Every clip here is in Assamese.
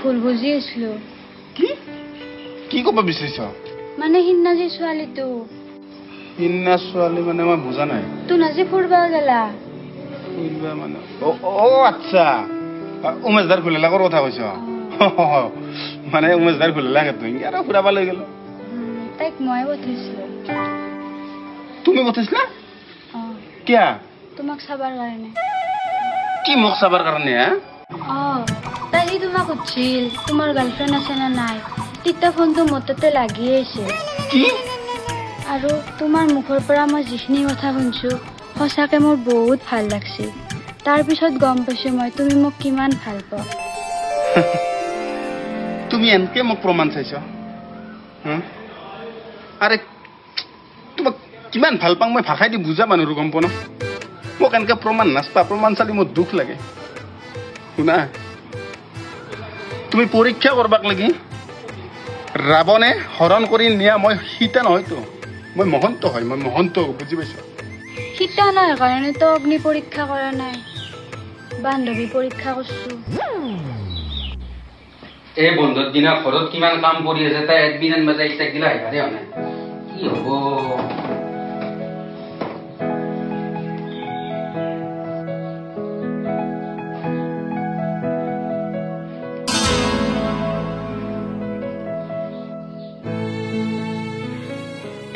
ভুল বুজি আছিলো কি কি ক'ব বিচাৰিছ মানে সিন্না যে ছোৱালীটো ইন্না ছোৱালী মানে মই বুজা নাই তোন আজি ফুৰবা গেলা ফুৰবা মানে অ আচ্ছা উমেশদাৰ খুলিলাকৰ কথা কৈছ মানে উমেশদাৰ খুলিলাকে তুই আৰু ফুৰাব লৈ গেল তাইক মই পঠাইছিলো তুমি পঠাইছিলা কিয়া তোমাক চাবাৰ কাৰণে কি মোক চাবাৰ কাৰণে তাই তোমাক সুধিছিল তোমাৰ গাৰ্লফ্ৰেণ্ড আছে না নাই তেতিয়া ফোনটো মোৰ তাতে লাগি আছে কি আৰু তোমাৰ মুখৰ পৰা মই যিখিনি কথা শুনছো সঁচাকে মোৰ বহুত ভাল লাগছে তাৰপিছত গম পাইছো মই তুমি মোক কিমান ভাল পোৱা তুমি এনেকে মোক প্ৰমাণ চাইছ আৰে তোমাক কিমান ভাল পাওঁ মই ভাষাই দি বুজা মানুহৰ গম পোৱা ন মোক এনেকে প্ৰমাণ নাচপা প্ৰমাণ চালি মোৰ দুখ লাগে শুনা তুমি পৰীক্ষা কৰবাক লাগি ৰাৱণে হৰণ কৰি নিয়া মই সীতা নহয়তো মই মহন্ত হয় মই মহন্ত বুজি পাইছ সীতা নাই কাৰণেতো অগ্নি পৰীক্ষা কৰা নাই বান্ধৱী পৰীক্ষা কৰছো এই বন্ধৰ দিনা ঘৰত কিমান কাম কৰি আছে তাই একদিন বাজাই ইটাক দিলা আহিবাৰে হয় কি হব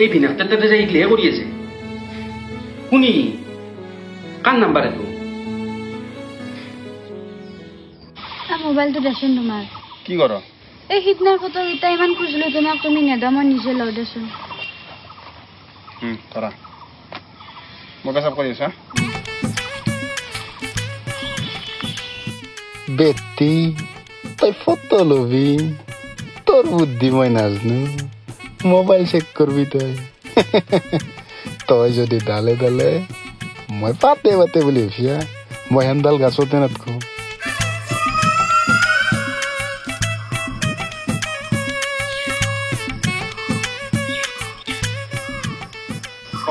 এই বিনাতে তাতে যাই ইগলে কৰি আছে শুনি কাৰ নাম্বাৰ এতো মোবাইলটো দেচোন তোমাৰ কি কৰ এই সিদিনাৰ ফটো কেইটা ইমান খুজিলো তোমাক তুমি নেদা মই নিজে লওঁ দেচোন ধৰা মই পেচাব কৰি আছা বেটি তই ফটো লবি তোর বুদ্ধি মই নাজনো মোবাইল চেক করবি তই যদি ডালে ডালে মই পাতে পাতে বুলি ভাবিয়া মই হেনডাল গাছতে নাথকো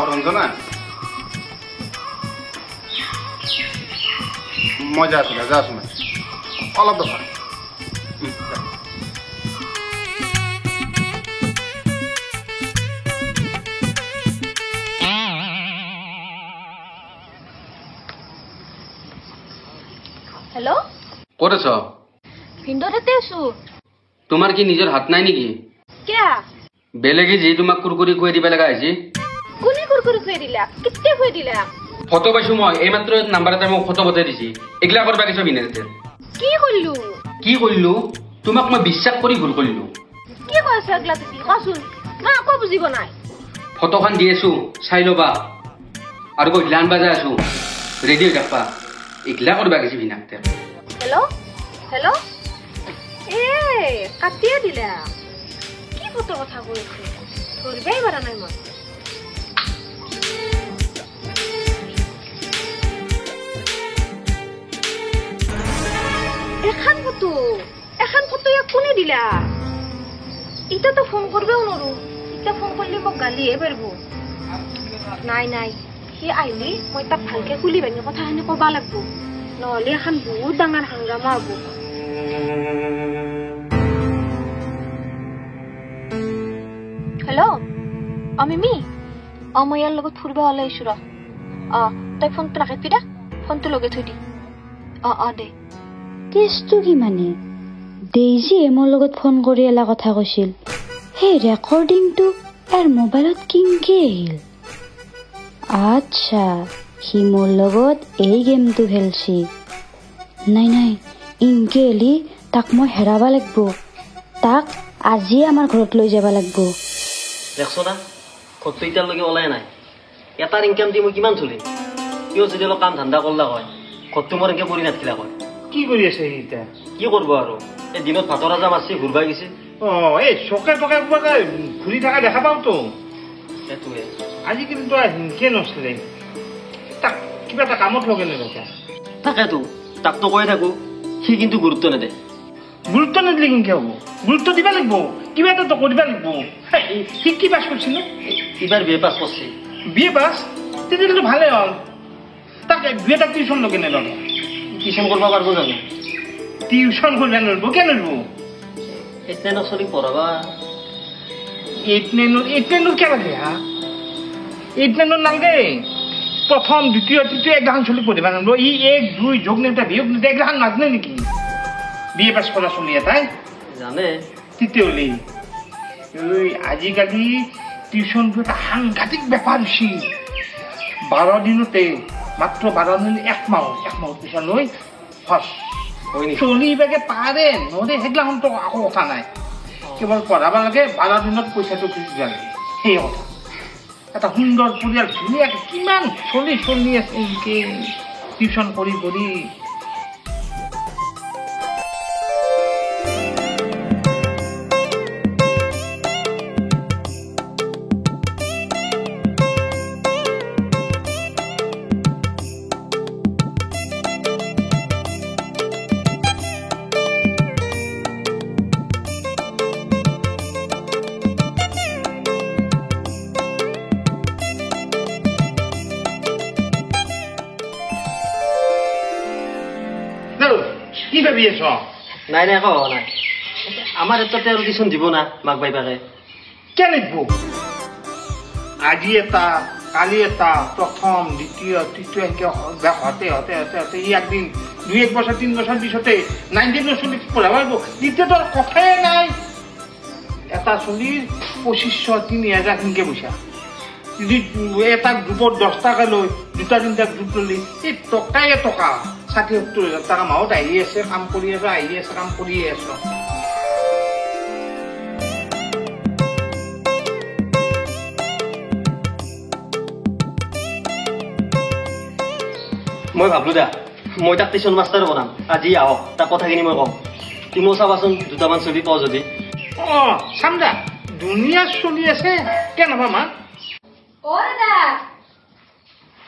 ৰঞ্জনা মই যা আছো মই অলপ দফা হেল্ল' ক'ত আছ ভিন্দতে আছো তোমাৰ কি নিজৰ হাত নাই নেকি কিয়া বেলেগে যি তোমাক কুৰকুৰি খুৱাই দিব লগা হৈছে কোনে কুৰকুৰি খুৱাই দিলা কেতিয়া খুৱাই দিলা ফটো পাইছো মই এইমাত্ৰ নাম্বাৰ এটা মোক ফটো পঠাই দিছি এগলা কৰবা কিছু বিনাতে কি কৰিলো কি কৰিলো তোমাক মই বিশ্বাস কৰি ভুল কৰিলো কি কৈছ আগলা তুমি কচোন মই আকৌ বুজিব নাই ফটোখন দি আছো চাই ল'বা আৰু গধূলি আনবা যাই আছো ৰেডি হৈ থাকবা এগলা কৰবা কিছু বিনাতে হেল্ল' হেল্ল' এ কাটিয়ে দিলা কি ফটো কথা কৈছে ধৰিবই পৰা নাই মই এখন ফটো ইয়াক কোনে দিলা ইটা তো ফোন করবেও নরু ইটা ফোন করলে মোক গালিয়ে পারবো নাই নাই সি আইলি মই তাক ভালকে খুলি ভাঙি কথাখিনি কবা লাগবো নহলে এখন বহুত ডাঙৰ হাংগামা হব হেল্ল' মিমি মই ইয়াৰ লগত ফুৰিব ওলাইছো ৰ তই ফোনটো ৰাখি দে ফোনটো লগে থৈ দি দে কেছটো কি মানে ডেইজিয়ে মোৰ লগত ফোন কৰি এলা কথা কৈছিল সেই ৰেকৰ্ডিংটো তাৰ মোবাইলত কিনকে আহিল আচ্ছা সি মোৰ লগত এই গেমটো খেলছি নাই নাই ইনকে এলি তাক মই হেৰাব লাগিব তাক আজিয়ে আমাৰ ঘৰত লৈ যাব লাগিব দেখছ না ফটো এতিয়ালৈকে ওলাই নাই এটাৰ ইনকাম দি মই কিমান চলিম কিয় যদি অলপ কাম ধান্দা কৰলা হয় ঘৰটো মোৰ এনেকে পৰি নাথাকিলা হয় কি কৰি আছে এইটা কি কৰব আৰু এই দিনত ভাতৰ আজা মাছি ঘূৰবা গৈছে এই চকে টকে ঘূৰি থকা দেখা পাওতো সেইটোৱে আজি কিন্তু হিংসে নচলে তাক কিবা এটা কামত লগে নেদেখা তাকেতো তাকতো কৈ থাকো সি কিন্তু গুৰুত্ব নেদে গুৰুত্ব নিদিলে কেনেকে হ'ব গুৰুত্ব দিবা লাগিব কিবা এটা কৰিবা লাগিব সি কি পাছ কৰিছিল এইবাৰ বিয়ে পাছ কৰছে বিয়ে পাছ তেতিয়াহ'লে ভালে হ'ল তাক দুই এটা টিউশ্যন লগে নেলাগে টিউশ্যন কৰিব পাৰিব জানো টিউশন করলে নড়বো কেন নড়বো 8 9 চলি পঢ়াবা 8 9 কেন লাগে হা 8 9 নালগে প্রথম দ্বিতীয় তৃতীয় একগান চলি পড়িবা নড়বো ই 1 2 যোগ নেতা বিয়োগ নেতা একগান নাজনে নাকি বিয়ে পাস করা চলি তাই জানে তৃতীয়লি ওই আজিকালি টিউশন একটা সাংঘাতিক ব্যাপার হয়েছি 12 দিনতে মাত্র 12 দিন এক মাহ পয়সা লৈ ফার্স্ট চলিবাকে পাৰে নহ'লে সেইগিলাখন তো আকৌ কথা নাই কেৱল পঢ়াব লাগে 12 দিনত পইচাটো খুজি লাগে সেই কথা এটা সুন্দৰ পৰিয়াল ধুনীয়াকে কিমান চলি আছে এনেকে টিউশন কৰি কি ভাবি আছ নাই নাই আকৌ নাই আমাৰ এটাতে আৰু টিউচন দিব না মাক বাইবাকে কেনেকব আজি এটা কালি এটা প্ৰথম দ্বিতীয় তৃতীয় হতে ই একদিন 2-1 বছৰ 3 বছৰ পিছতে 9 দিনৰ চলি পঢ়াব পাৰিব দ্বিতীয়টো কথাই নাই এটা চলিৰ 2500 3000 সেনেকে পইচা যদি এটা গ্ৰুপত 10 টাকা লৈ 2-3টা গ্ৰুপ ললি এই টকা 60-70,000 টাকা মাহত আহি আছে কাম কৰি আছে মই ভাবলো দা মই তাক টিউচন মাষ্টাৰ বনাম আজি আহক তাক কথাখিনি মই ক'ম তুমিও চাবাচোন দুটামান ছবি পাওঁ যদি চাম দা দুনিয়া চলি আছে কেনেকুৱা মা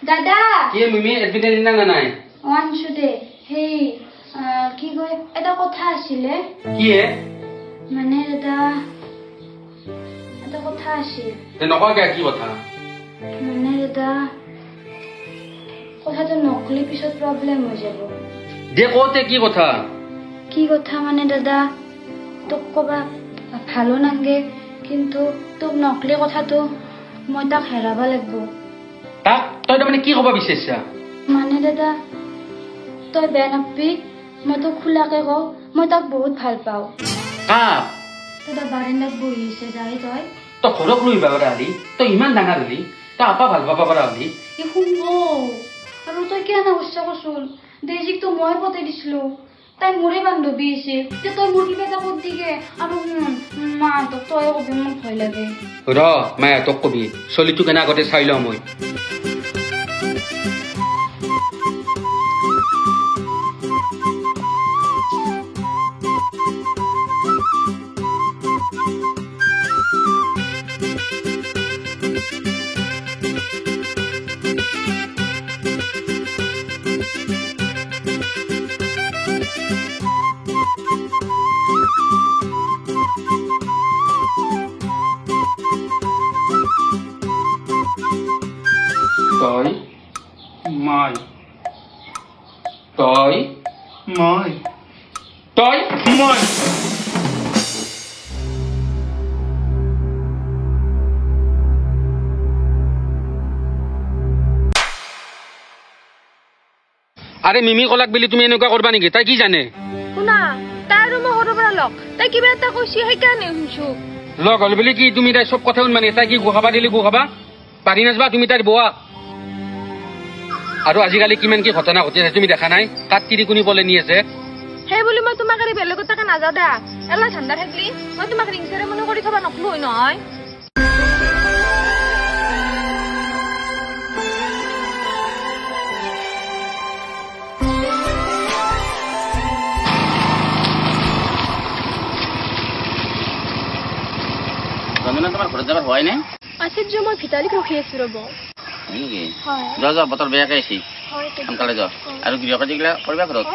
দাদা কি মিমি এডমিটেড না নাই আনছো দে সেই কি কয় এটা কথা আছিলে কি হে মানে দাদা এটা কথা আছিল নকয় কি কথা মানে দাদা কথাটো নকলে পিছত প্ৰব্লেম হৈ যাব দে কওঁতে কি কথা মানে দাদা তোক কবা ভালো নাগে কিন্তু তোক নকলে কথাটো মই তাক হেৰাব লাগিব তাক তই তাৰমানে কি ক'ব বিচাৰিছা মানে দাদা তই বেয়া নাপাবি মই তোক খোলাকে কওঁ মই তাক বহুত ভাল পাওঁ কাক দাদা বাৰান্দাত বহি আছে যাই তই ঘৰক লৈ আহিবা পাৰা হলি তই ইমান ডাঙৰ হলি তই আপা ভাল পাব পাৰা হলি শুনব আৰু তই কেনে উচ্চ কচোন দেজিকতো মই পতাই দিছিলো তাই মোৰে বান্ধৱী আছিল যে তই মোৰ কিবা এটা কৰি দিগে আৰু মা তই কবি মোক ভয় লাগে মায়া তোক কবি চলিটো কেনে আগতে চাই লওঁ মই আরে মিমি কলাক বুলি তুমি এনেকুৱা কৰবা নেকি তাই কি জানে শুনা তাই আৰু মই সৰুৰ পৰা লগ তাই কিবা এটা কৈছি সেইকাৰণে শুনছো লগ হ'ল বুলি কি তুমি তাই চব কথা শুনবানি তাই কি গুখাবা দিলি গুখাবা পাৰি নাযাবা তুমি তাইৰ বোৱা আৰু আজিকালি কিমান কি ঘটনা ঘটি আছে তুমি দেখা নাই কাট তিৰি কুনি পলে নি আছে সেই বুলি মই তোমাক আৰু বেলেগত তাকে নাযাওঁ দা এলা ঠাণ্ডা থাকলি মই তোমাক ৰিং চেৰেমনি কৰি থবা নকলো হয় নহয় তোমাৰ ঘৰে যাবাৰ হয় না আছিত যে মই ভিতালীক ৰখি আছো ৰব নাকি যা বতৰ বেয়াকে আছি সোনকালে যা আৰু গৃহ কাৰ্যগিলা কৰিবা ঘৰত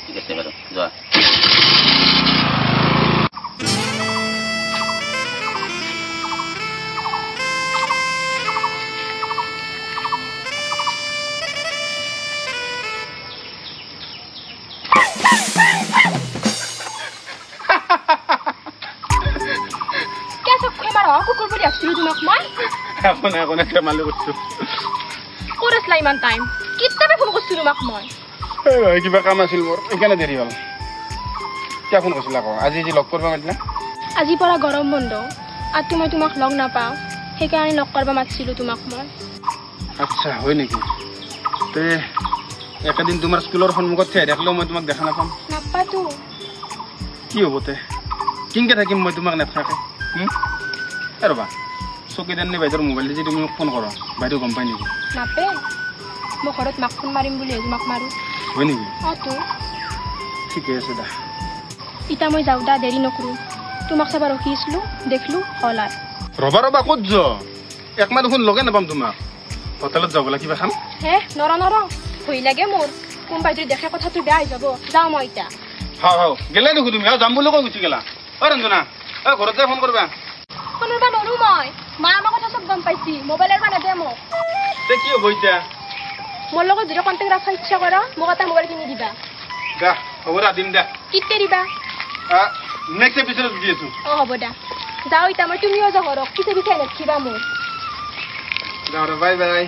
ঠিক আছে বাৰু যোৱা এখন একটা মালি কৰছো ক'ত আছিলা ইমান টাইম কিতাবে ফোন কৰিছিলোঁ তোমাক মই কিবা কাম আছিল মোৰ এইকাৰণে দেৰি হ'ল কিয় ফোন কৰিছিলা আকৌ আজি লগ কৰিব মাতিলা আজিৰ পৰা গৰম বন্ধ আৰু মই তোমাক লগ নাপাওঁ সেইকাৰণে লগ কৰিব মাতিছিলোঁ তোমাক মই আচ্ছা হয় নেকি তে একেদিন তোমাৰ স্কুলৰ সন্মুখত থিয়াই থাকিলেও মই তোমাক দেখা নাপাম নাপাতো কি হ'ব তে কিনকে থাকিম মই তোমাক নেথাকে ৰ'বা চকীদাৰ নে বাইদেউৰ মোবাইল দি তুমি মোক ফোন কৰা বাইদেউ গম পাই নেকি নাপে মই ঘৰত মাক ফোন মাৰিম বুলি তোমাক মাৰোঁ হয় নেকি অতো ঠিকে আছে দা ইতা মই যাওঁ দা দেৰি নকৰোঁ তোমাক চাব ৰখি আছিলোঁ দেখিলোঁ হ'ল আৰু ৰ'বা ক'ত যোৱা একমাহ দেখোন লগে নাপাম তোমাক হোটেলত যাব কিবা খাম হে নৰ ভয় লাগে মোৰ কোনোবাই যদি দেখে কথাটো বেয়া হৈ যাব যাওঁ মই এতিয়া হয় গেলাই দেখো তুমি যাম বুলি কৈ গুচি গেলা ৰঞ্জনা ঘৰত যাই ফোন কৰিবা ফোন কৰিব নোৱাৰোঁ মই মা আমাৰ কথা চব গম পাইছি মোবাইলৰ পৰা নেদে মোক তে কি হ'ব এতিয়া মোৰ লগত যদি কণ্টেক্ট ৰাখিব ইচ্ছা কৰা মোক এটা মোবাইল কিনি দিবা দা হ'ব দা দিম দা কেতিয়া দিবা নেক্সট এপিছডত দি আছো হ'ব দা যাওঁ এতিয়া মই তুমিও যাওঁ ঘৰক পিছে পিছে নেদেখিবা মোক বাই বাই